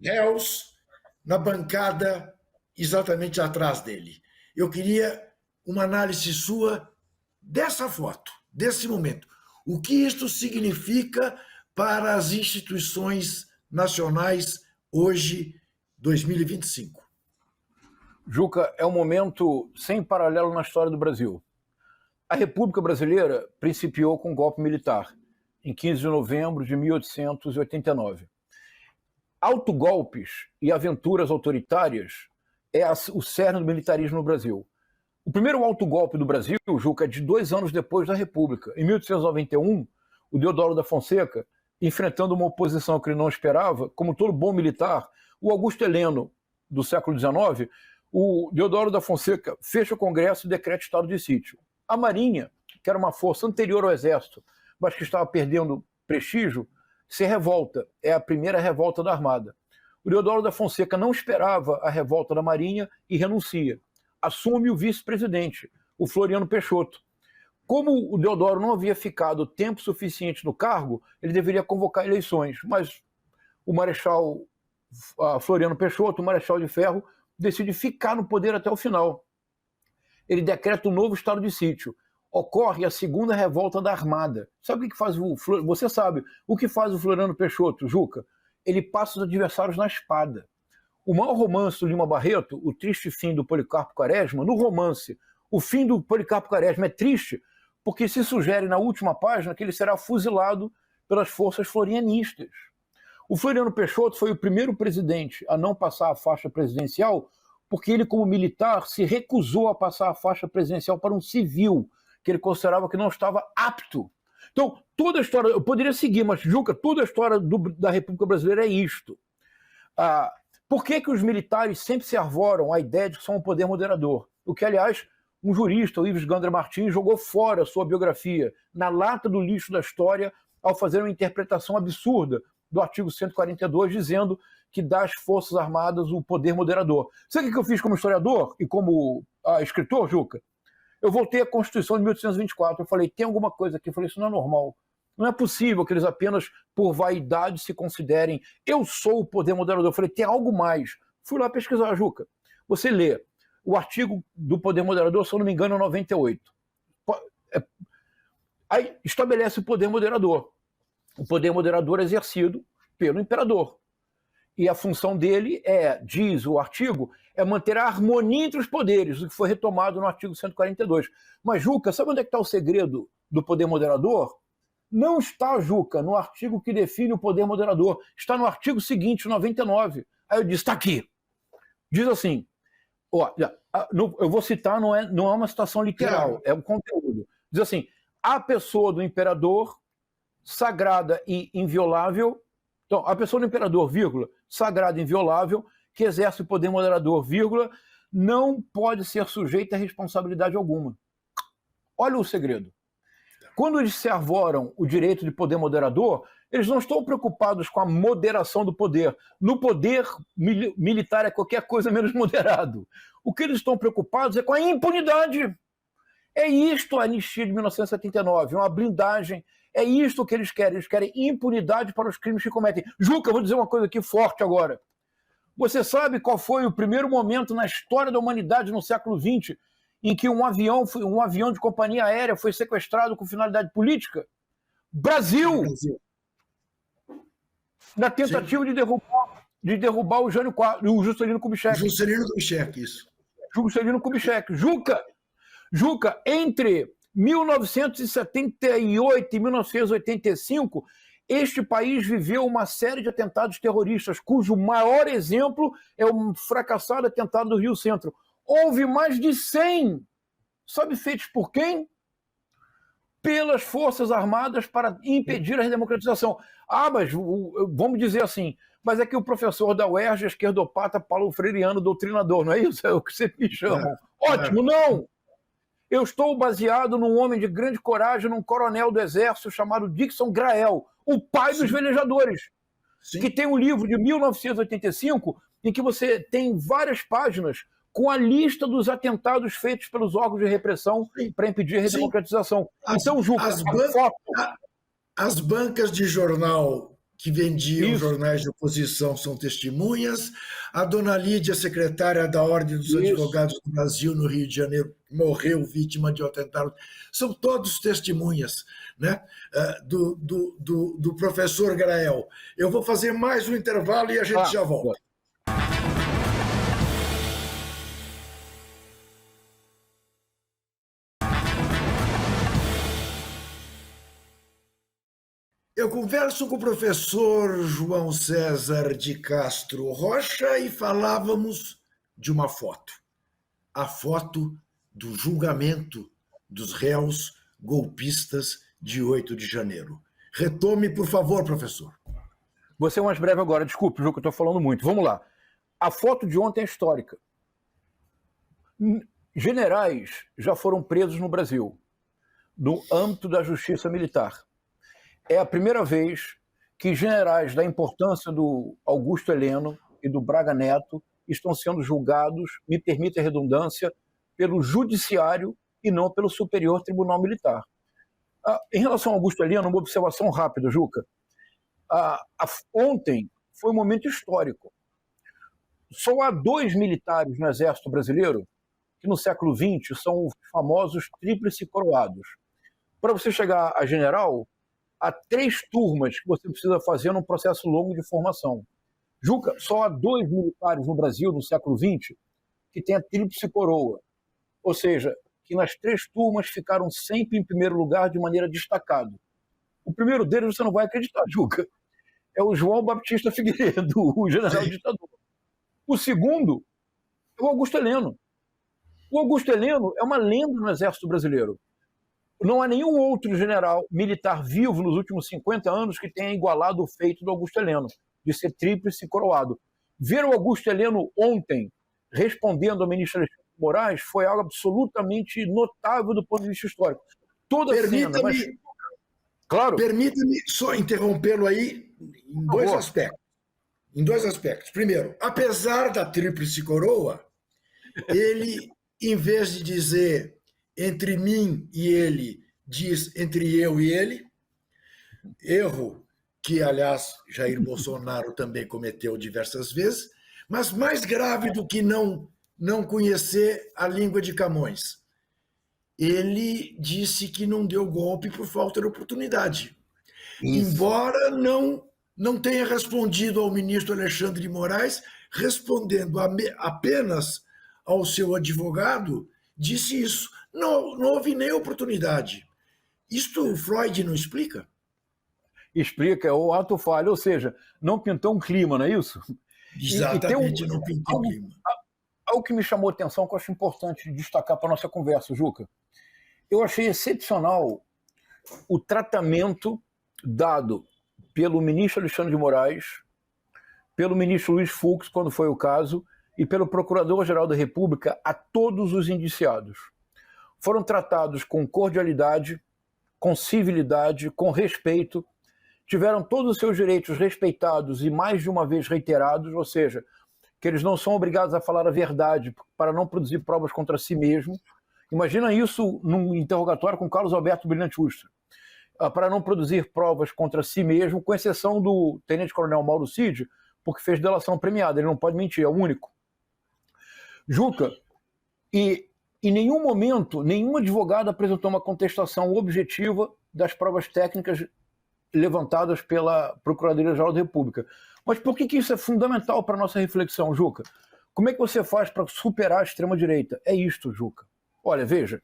réus na bancada exatamente atrás dele. Eu queria uma análise sua dessa foto, desse momento. O que isto significa para as instituições nacionais hoje, 2025? Juca, é um momento sem paralelo na história do Brasil. A República Brasileira principiou com um golpe militar, em 15 de novembro de 1889. Autogolpes e aventuras autoritárias é o cerne do militarismo no Brasil. O primeiro autogolpe do Brasil, Juca, é de 2 anos depois da República. Em 1891, o Deodoro da Fonseca, enfrentando uma oposição que ele não esperava, como todo bom militar, o Augusto Heleno, do século XIX, o Deodoro da Fonseca fecha o Congresso e decreta estado de sítio. A Marinha, que era uma força anterior ao Exército, mas que estava perdendo prestígio, se revolta. É a primeira revolta da Armada. O Deodoro da Fonseca não esperava a revolta da Marinha e renuncia. Assume o vice-presidente, o Floriano Peixoto. Como o Deodoro não havia ficado tempo suficiente no cargo, ele deveria convocar eleições, mas o Marechal Floriano Peixoto, o Marechal de Ferro, decide ficar no poder até o final. Ele decreta um novo estado de sítio. Ocorre a segunda revolta da Armada. Sabe o que faz Você sabe o que faz o Floriano Peixoto, Juca? Ele passa os adversários na espada. O maior romance do Lima Barreto, O Triste Fim do Policarpo Quaresma, no romance, o fim do Policarpo Quaresma é triste porque se sugere na última página que ele será fuzilado pelas forças florianistas. O Floriano Peixoto foi o primeiro presidente a não passar a faixa presidencial porque ele, como militar, se recusou a passar a faixa presidencial para um civil, que ele considerava que não estava apto. Então, toda a história, eu poderia seguir, mas, Juca, toda a história da República Brasileira é isto. Por que os militares sempre se arvoram à ideia de que são um poder moderador? O que, aliás, um jurista, o Ives Gandra Martins, jogou fora a sua biografia, na lata do lixo da história, ao fazer uma interpretação absurda do artigo 142, dizendo que dá às Forças Armadas o poder moderador. Sabe o que eu fiz como historiador e como escritor, Juca? Eu voltei à Constituição de 1824, eu falei, tem alguma coisa aqui? Eu falei, isso não é normal. Não é possível que eles apenas, por vaidade, se considerem, eu sou o poder moderador. Eu falei, tem algo mais. Fui lá pesquisar, Juca. Você lê o artigo do poder moderador, se eu não me engano, é 98. Aí estabelece o poder moderador. O poder moderador é exercido pelo imperador. E a função dele diz o artigo, é manter a harmonia entre os poderes, o que foi retomado no artigo 142. Mas, Juca, sabe onde é que está o segredo do poder moderador? Não está, Juca, no artigo que define o poder moderador. Está no artigo seguinte, 99. Aí eu disse, está aqui. Diz assim, eu vou citar, não é uma citação literal, é o conteúdo. Diz assim, a pessoa do imperador, sagrada e inviolável. Então, a pessoa do imperador, vírgula, sagrada e inviolável, que exerce o poder moderador, vírgula, não pode ser sujeita a responsabilidade alguma. Olha o segredo. Quando eles se arvoram o direito de poder moderador, eles não estão preocupados com a moderação do poder. No poder militar é qualquer coisa menos moderado. O que eles estão preocupados é com a impunidade. É isto a anistia de 1979, uma blindagem. É isto que eles querem impunidade para os crimes que cometem. Juca, eu vou dizer uma coisa aqui forte agora. Você sabe qual foi o primeiro momento na história da humanidade no século XX em que um avião de companhia aérea foi sequestrado com finalidade política? Brasil! Na tentativa de derrubar o Juscelino Kubitschek. Juscelino Kubitschek, isso. Juscelino Kubitschek. Juca, entre 1978 e 1985, este país viveu uma série de atentados terroristas, cujo maior exemplo é o fracassado atentado do Rio Centro. Houve mais de 100, sabe feitos por quem? Pelas Forças Armadas para impedir a redemocratização. Mas vamos dizer assim, mas é que o professor da UERJ, esquerdopata, Paulo Freireano, doutrinador, não é isso? É o que você me chama. Ótimo, não! Eu estou baseado num homem de grande coragem, num coronel do Exército chamado Dixon Grael, o pai dos velejadores, que tem um livro de 1985 em que você tem várias páginas com a lista dos atentados feitos pelos órgãos de repressão para impedir a redemocratização. Então, Juca, as bancas de jornal que vendiam Isso. jornais de oposição são testemunhas. A dona Lídia, secretária da Ordem dos Advogados do Brasil, no Rio de Janeiro, morreu vítima de um atentado. São todos testemunhas, né? do professor Grael. Eu vou fazer mais um intervalo e a gente já volta. Eu converso com o professor João César de Castro Rocha e falávamos de uma foto. A foto do julgamento dos réus golpistas de 8 de janeiro. Retome, por favor, professor. Vou ser mais breve agora. Desculpe, Ju, que eu estou falando muito. Vamos lá. A foto de ontem é histórica. Generais já foram presos no Brasil, no âmbito da justiça militar. É a primeira vez que generais da importância do Augusto Heleno e do Braga Neto estão sendo julgados, me permite a redundância, pelo judiciário e não pelo Superior Tribunal Militar. Em relação ao Augusto Heleno, uma observação rápida, Juca. Ontem foi um momento histórico. Só há 2 militares no Exército Brasileiro que no século XX são os famosos tríplice coroados. Para você chegar a general, há 3 turmas que você precisa fazer num processo longo de formação. Juca, só há 2 militares no Brasil no século XX que têm a tríplice coroa. Ou seja, que nas 3 turmas ficaram sempre em primeiro lugar de maneira destacada. O primeiro deles você não vai acreditar, Juca. É o João Baptista Figueiredo, o general ditador. O segundo é o Augusto Heleno. O Augusto Heleno é uma lenda no Exército Brasileiro. Não há nenhum outro general militar vivo nos últimos 50 anos que tenha igualado o feito do Augusto Heleno, de ser tríplice coroado. Ver o Augusto Heleno ontem respondendo ao ministro Alexandre de Moraes foi algo absolutamente notável do ponto de vista histórico. Toda a cena, mas... Claro. Permita-me só interrompê-lo aí em 2 aspectos. Em 2 aspectos. Primeiro, apesar da tríplice coroa, ele, em vez de dizer entre mim e ele, diz entre eu e ele, erro que, aliás, Jair Bolsonaro também cometeu diversas vezes, mas mais grave do que não conhecer a língua de Camões. Ele disse que não deu golpe por falta de oportunidade. Isso. Embora não tenha respondido ao ministro Alexandre de Moraes, respondendo apenas ao seu advogado, disse isso. Não houve nem oportunidade. Isto Freud não explica? Explica, é o ato falho, ou seja, não pintou um clima, não é isso? Exatamente, não pintou um clima. Algo que me chamou a atenção, que eu acho importante destacar para a nossa conversa, Juca. Eu achei excepcional o tratamento dado pelo ministro Alexandre de Moraes, pelo ministro Luiz Fux, quando foi o caso, e pelo Procurador-Geral da República a todos os indiciados. Foram tratados com cordialidade, com civilidade, com respeito, tiveram todos os seus direitos respeitados e mais de uma vez reiterados, ou seja, que eles não são obrigados a falar a verdade para não produzir provas contra si mesmo. Imagina isso num interrogatório com Carlos Alberto Brilhante Ustra. Para não produzir provas contra si mesmo, com exceção do tenente-coronel Mauro Cid, porque fez delação premiada, ele não pode mentir, é o único. Juca, e em nenhum momento, nenhum advogado apresentou uma contestação objetiva das provas técnicas levantadas pela Procuradoria-Geral da República. Mas por que isso é fundamental para a nossa reflexão, Juca? Como é que você faz para superar a extrema-direita? É isto, Juca. Olha, veja,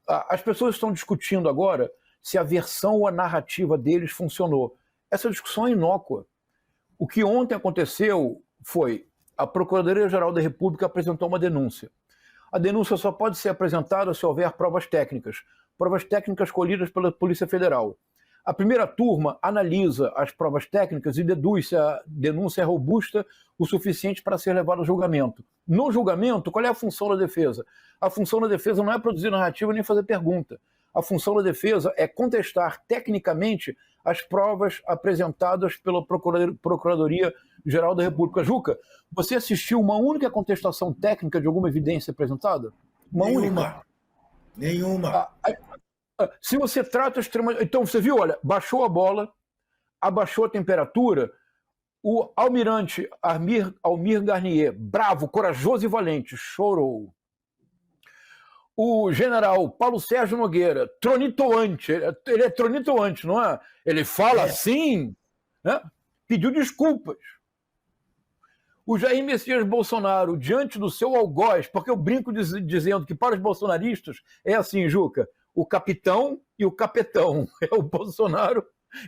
as pessoas estão discutindo agora se a versão ou a narrativa deles funcionou. Essa discussão é inócua. O que ontem aconteceu foi a Procuradoria-Geral da República apresentou uma denúncia. A denúncia só pode ser apresentada se houver provas técnicas colhidas pela Polícia Federal. A primeira turma analisa as provas técnicas e deduz se a denúncia é robusta o suficiente para ser levada ao julgamento. No julgamento, qual é a função da defesa? A função da defesa não é produzir narrativa nem fazer pergunta. A função da defesa é contestar tecnicamente as provas apresentadas pela Procuradoria Procurador-Geral da República. Juca, você assistiu uma única contestação técnica de alguma evidência apresentada? Nenhuma. Nenhuma. Se você trata extrema... Então, você viu, olha, baixou a bola, abaixou a temperatura, o almirante Almir Garnier, bravo, corajoso e valente, chorou. O general Paulo Sérgio Nogueira, tronitoante, ele é tronitoante, não é? Ele fala assim, né? Pediu desculpas. O Jair Messias Bolsonaro, diante do seu algoz, porque eu brinco dizendo que para os bolsonaristas é assim, Juca, o capitão e o capetão, é o Bolsonaro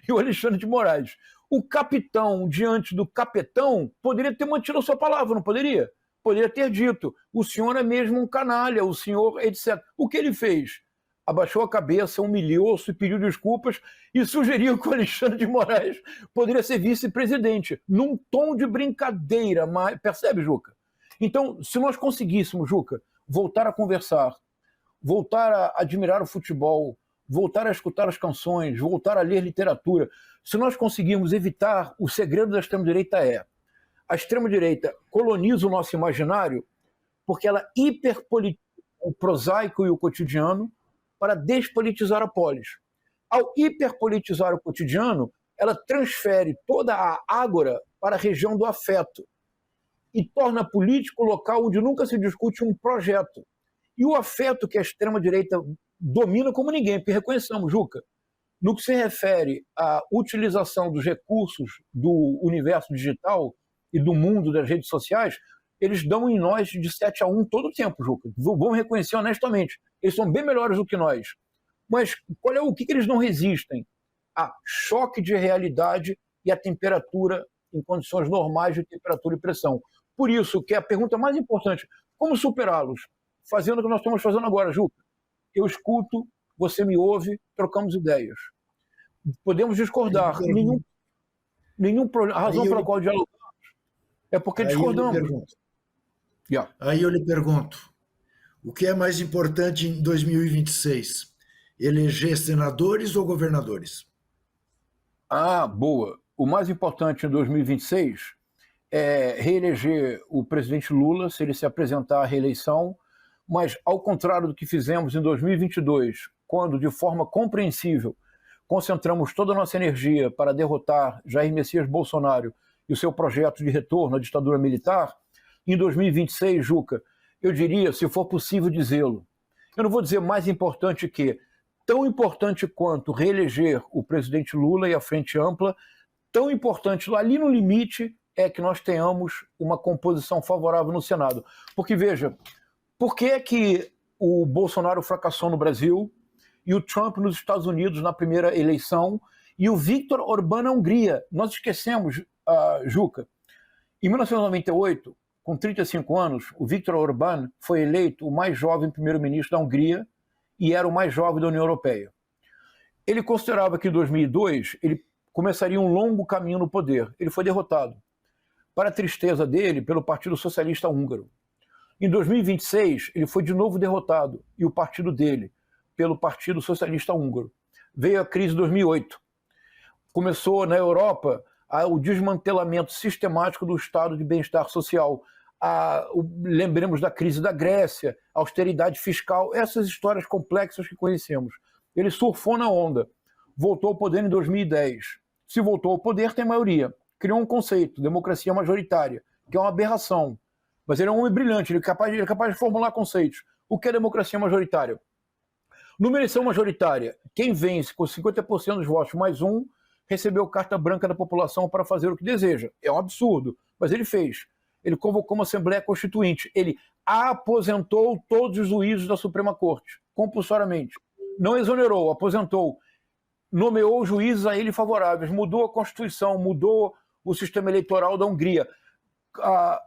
e o Alexandre de Moraes. O capitão, diante do capetão, poderia ter mantido a sua palavra, não poderia? Poderia ter dito, o senhor é mesmo um canalha, o senhor, etc. O que ele fez? Abaixou a cabeça, humilhou-se, pediu desculpas e sugeriu que o Alexandre de Moraes poderia ser vice-presidente, num tom de brincadeira, mas... percebe, Juca? Então, se nós conseguíssemos, Juca, voltar a conversar, voltar a admirar o futebol, voltar a escutar as canções, voltar a ler literatura, se nós conseguirmos evitar, o segredo da extrema-direita é: a extrema-direita coloniza o nosso imaginário porque ela hiperpolitiza o prosaico e o cotidiano para despolitizar a polis. Ao hiperpolitizar o cotidiano, ela transfere toda a ágora para a região do afeto e torna político o local onde nunca se discute um projeto. E o afeto que a extrema-direita domina como ninguém, porque reconheçamos, Juca, no que se refere à utilização dos recursos do universo digital e do mundo das redes sociais, eles dão em nós de 7-1 todo o tempo, Juca. Vamos reconhecer honestamente. Eles são bem melhores do que nós. Mas o que eles não resistem? A choque de realidade e a temperatura em condições normais de temperatura e pressão. Por isso que a pergunta mais importante, como superá-los? Fazendo o que nós estamos fazendo agora, Juca. Eu escuto, você me ouve, trocamos ideias. Podemos discordar. Nenhum problema. A razão pela qual dialogamos é porque discordamos. Aí eu lhe pergunto, o que é mais importante em 2026? Eleger senadores ou governadores? Boa. O mais importante em 2026 é reeleger o presidente Lula, se ele se apresentar à reeleição, mas ao contrário do que fizemos em 2022, quando de forma compreensível concentramos toda a nossa energia para derrotar Jair Messias Bolsonaro e o seu projeto de retorno à ditadura militar, em 2026, Juca, eu diria, se for possível dizê-lo, eu não vou dizer mais importante que, tão importante quanto reeleger o presidente Lula e a Frente Ampla, tão importante ali no limite é que nós tenhamos uma composição favorável no Senado. Porque, veja, por que é que o Bolsonaro fracassou no Brasil e o Trump nos Estados Unidos na primeira eleição e o Viktor Orbán na Hungria? Nós esquecemos, Juca, em 1998, com 35 anos, o Viktor Orbán foi eleito o mais jovem primeiro-ministro da Hungria e era o mais jovem da União Europeia. Ele considerava que em 2002 ele começaria um longo caminho no poder. Ele foi derrotado, para a tristeza dele, pelo Partido Socialista Húngaro. Em 2026, ele foi de novo derrotado, e o partido dele, pelo Partido Socialista Húngaro. Veio a crise de 2008. Começou na Europa o desmantelamento sistemático do Estado de bem-estar social. Lembremos da crise da Grécia, austeridade fiscal, essas histórias complexas que conhecemos. Ele surfou na onda, voltou ao poder em 2010. Se voltou ao poder, tem maioria. Criou um conceito, democracia majoritária, que é uma aberração. Mas ele é um homem brilhante, ele é capaz de formular conceitos. O que é democracia majoritária? Numa eleição majoritária, quem vence com 50% dos votos mais um, recebeu carta branca da população para fazer o que deseja. É um absurdo, mas ele fez. Ele convocou uma Assembleia Constituinte. Ele aposentou todos os juízes da Suprema Corte, compulsoriamente. Não exonerou, aposentou. Nomeou juízes a ele favoráveis, mudou a Constituição, mudou o sistema eleitoral da Hungria,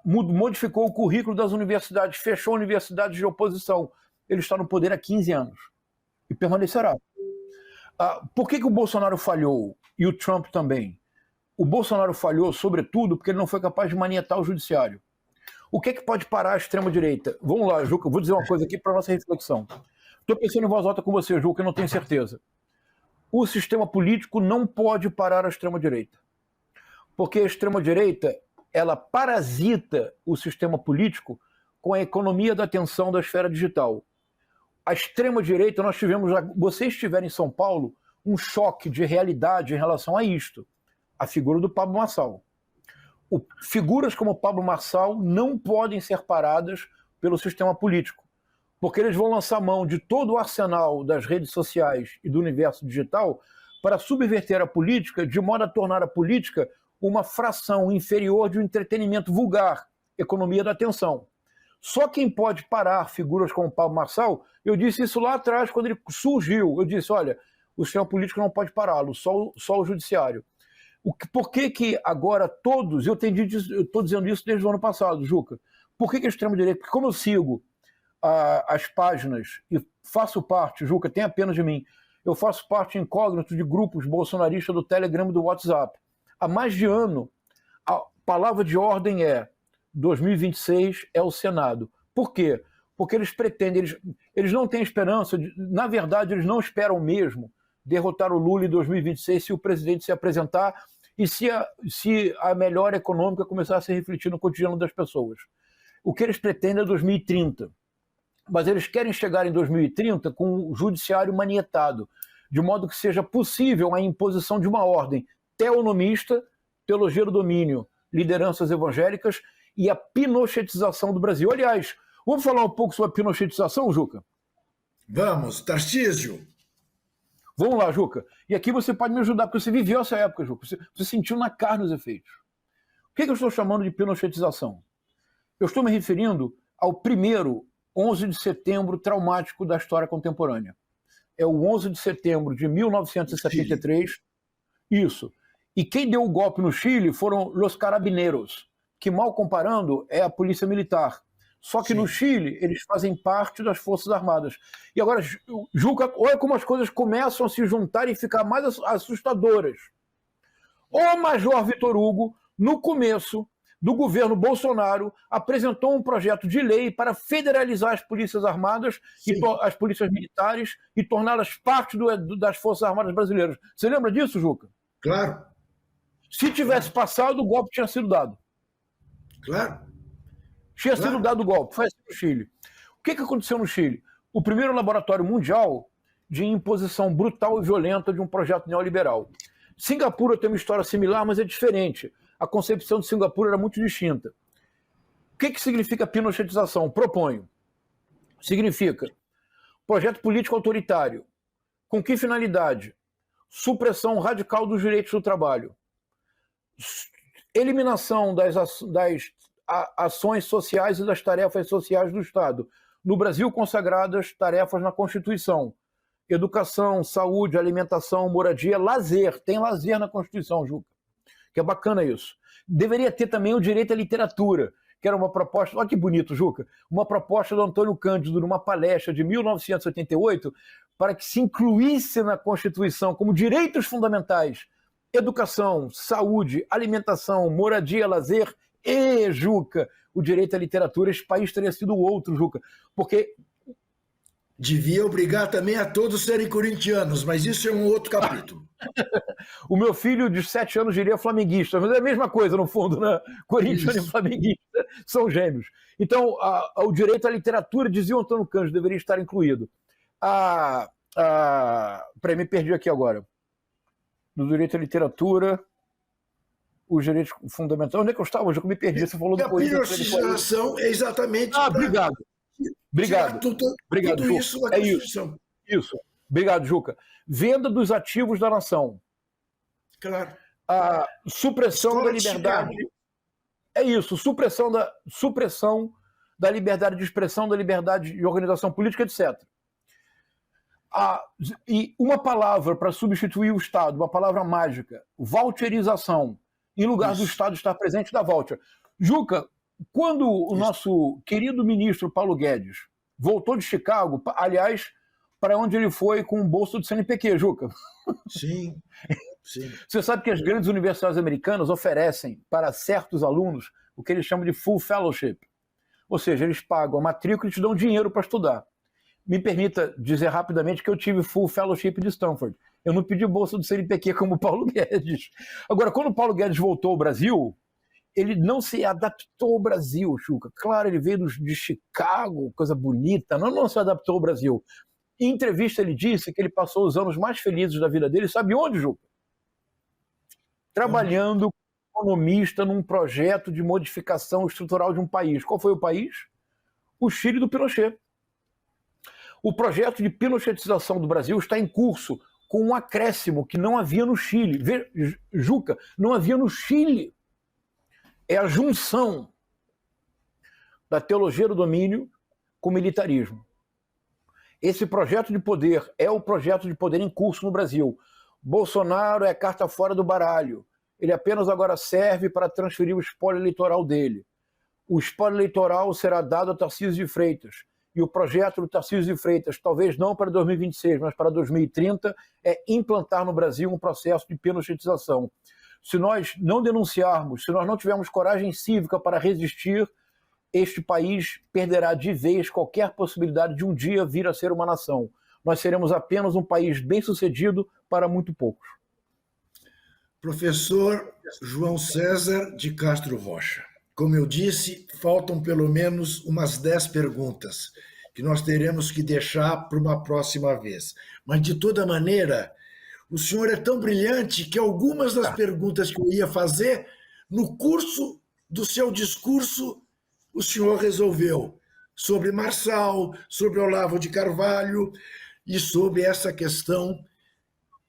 modificou o currículo das universidades, fechou universidades de oposição. Ele está no poder há 15 anos e permanecerá. Por que o Bolsonaro falhou e o Trump também? O Bolsonaro falhou, sobretudo, porque ele não foi capaz de manietar o judiciário. O que é que pode parar a extrema-direita? Vamos lá, Juca, eu vou dizer uma coisa aqui para a nossa reflexão. Estou pensando em voz alta com você, Juca, eu não tenho certeza. O sistema político não pode parar a extrema-direita. Porque a extrema-direita ela parasita o sistema político com a economia da atenção da esfera digital. A extrema-direita, nós tivemos, vocês tiveram em São Paulo, um choque de realidade em relação a isto, a figura do Pablo Marçal. Figuras como o Pablo Marçal não podem ser paradas pelo sistema político, porque eles vão lançar mão de todo o arsenal das redes sociais e do universo digital para subverter a política, de modo a tornar a política uma fração inferior de um entretenimento vulgar, economia da atenção. Só quem pode parar figuras como o Pablo Marçal, eu disse isso lá atrás, quando ele surgiu, eu disse, olha, o sistema político não pode pará-lo, só o judiciário. Por que agora todos, eu estou dizendo isso desde o ano passado, Juca, por que a extrema-direita? Porque como eu sigo as páginas e faço parte, Juca, tem apenas de mim, eu faço parte incógnito de grupos bolsonaristas do Telegram e do WhatsApp. Há mais de ano, a palavra de ordem é 2026 é o Senado. Por quê? Porque eles pretendem, eles não têm esperança, na verdade eles não esperam mesmo derrotar o Lula em 2026 se o presidente se apresentar e se a melhora econômica começar a se refletir no cotidiano das pessoas. O que eles pretendem é 2030. Mas eles querem chegar em 2030 com o judiciário manietado, de modo que seja possível a imposição de uma ordem teonomista, teologia do domínio, lideranças evangélicas e a pinochetização do Brasil. Aliás, vamos falar um pouco sobre a pinochetização, Juca? Vamos, Tarcísio. Vamos lá, Juca. E aqui você pode me ajudar, porque você viveu essa época, Juca. Você sentiu na carne os efeitos. O que eu estou chamando de pinochetização? Eu estou me referindo ao primeiro 11 de setembro traumático da história contemporânea. É o 11 de setembro de 1973. Isso. E quem deu o golpe no Chile foram os carabineros, que, mal comparando, é a polícia militar. Só que no Chile, eles fazem parte das Forças Armadas. E agora, Juca, olha como as coisas começam a se juntar e ficar mais assustadoras. O Major Vitor Hugo, no começo do governo Bolsonaro, apresentou um projeto de lei para federalizar as polícias armadas e as polícias militares e torná-las parte das Forças Armadas brasileiras. Você lembra disso, Juca? Claro. Se tivesse passado, o golpe tinha sido dado. Claro. Tinha sido dado o golpe, foi assim no Chile. O que aconteceu no Chile? O primeiro laboratório mundial de imposição brutal e violenta de um projeto neoliberal. Singapura tem uma história similar, mas é diferente. A concepção de Singapura era muito distinta. O que significa pinochetização? Proponho. Significa projeto político autoritário. Com que finalidade? Supressão radical dos direitos do trabalho. Eliminação das ações sociais e das tarefas sociais do Estado. No Brasil, consagradas tarefas na Constituição. Educação, saúde, alimentação, moradia, lazer. Tem lazer na Constituição, Juca. Que é bacana isso. Deveria ter também o direito à literatura, que era uma proposta, olha que bonito, Juca, uma proposta do Antônio Cândido numa palestra de 1988 para que se incluísse na Constituição como direitos fundamentais educação, saúde, alimentação, moradia, lazer e, Juca, o direito à literatura. Esse país teria sido outro, Juca, porque... Devia obrigar também a todos serem corintianos, mas isso é um outro capítulo. O meu filho de 7 anos diria flamenguista, mas é a mesma coisa no fundo, né? Corintiano e flamenguista são gêmeos. Então, o direito à literatura, dizia o Antônio Cândido, deveria estar incluído. Peraí, me perdi aqui agora. Do direito à literatura, os direitos fundamentais. Onde é que eu estava? Eu me perdi. Você falou do Corinthians. A pinochetização é exatamente... Obrigado. Obrigado. Tudo Juca. isso na Constituição. Isso. Obrigado, Juca. Venda dos ativos da nação. Claro. A supressão da liberdade. É isso, supressão da liberdade de expressão, da liberdade de organização política, etc. E uma palavra para substituir o Estado, uma palavra mágica, voucherização, em lugar do Estado estar presente, da voucher. Juca, quando o nosso querido ministro Paulo Guedes voltou de Chicago, aliás, para onde ele foi com o bolso do CNPq, Juca? Sim, sim. Você sabe que as grandes universidades americanas oferecem para certos alunos o que eles chamam de full fellowship. Ou seja, eles pagam a matrícula e te dão dinheiro para estudar. Me permita dizer rapidamente que eu tive full fellowship de Stanford. Eu não pedi bolsa do CNPq como o Paulo Guedes. Agora, quando o Paulo Guedes voltou ao Brasil, ele não se adaptou ao Brasil, Chuca. Claro, ele veio de Chicago, coisa bonita, não se adaptou ao Brasil. Em entrevista ele disse que ele passou os anos mais felizes da vida dele, sabe onde, Juca? Trabalhando como economista num projeto de modificação estrutural de um país. Qual foi o país? O Chile do Pinochet. O projeto de pinochetização do Brasil está em curso, com um acréscimo que não havia no Chile. Juca, não havia no Chile. É a junção da teologia do domínio com o militarismo. Esse projeto de poder é o projeto de poder em curso no Brasil. Bolsonaro é a carta fora do baralho. Ele apenas agora serve para transferir o espólio eleitoral dele. O espólio eleitoral será dado a Tarcísio de Freitas. E o projeto do Tarcísio de Freitas, talvez não para 2026, mas para 2030, é implantar no Brasil um processo de pinochetização. Se nós não denunciarmos, se nós não tivermos coragem cívica para resistir, este país perderá de vez qualquer possibilidade de um dia vir a ser uma nação. Nós seremos apenas um país bem-sucedido para muito poucos. Professor João César de Castro Rocha, como eu disse, faltam pelo menos umas 10 perguntas que nós teremos que deixar para uma próxima vez. Mas, de toda maneira, o senhor é tão brilhante que algumas das perguntas que eu ia fazer, no curso do seu discurso, o senhor resolveu. Sobre Marçal, sobre Olavo de Carvalho e sobre essa questão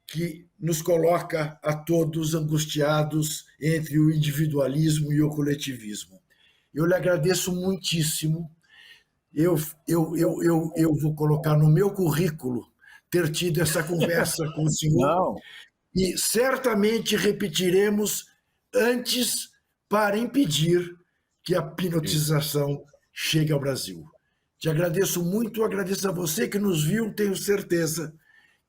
que nos coloca a todos angustiados entre o individualismo e o coletivismo. Eu lhe agradeço muitíssimo. Eu vou colocar no meu currículo ter tido essa conversa com o senhor. Não. E certamente repetiremos antes para impedir que a pinotização chegue ao Brasil. Te agradeço muito, agradeço a você que nos viu, tenho certeza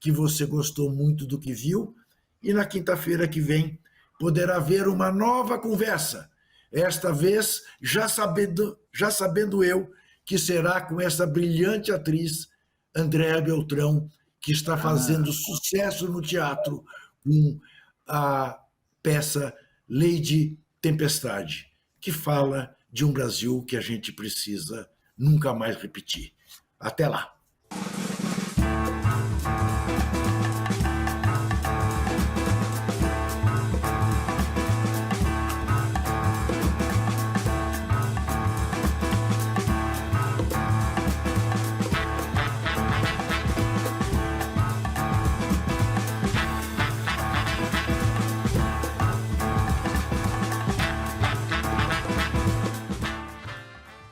que você gostou muito do que viu, e na quinta-feira que vem poderá haver uma nova conversa, esta vez já sabendo eu que será com essa brilhante atriz, Andréa Beltrão, que está fazendo sucesso no teatro com a peça Lady Tempestade, que fala de um Brasil que a gente precisa nunca mais repetir. Até lá!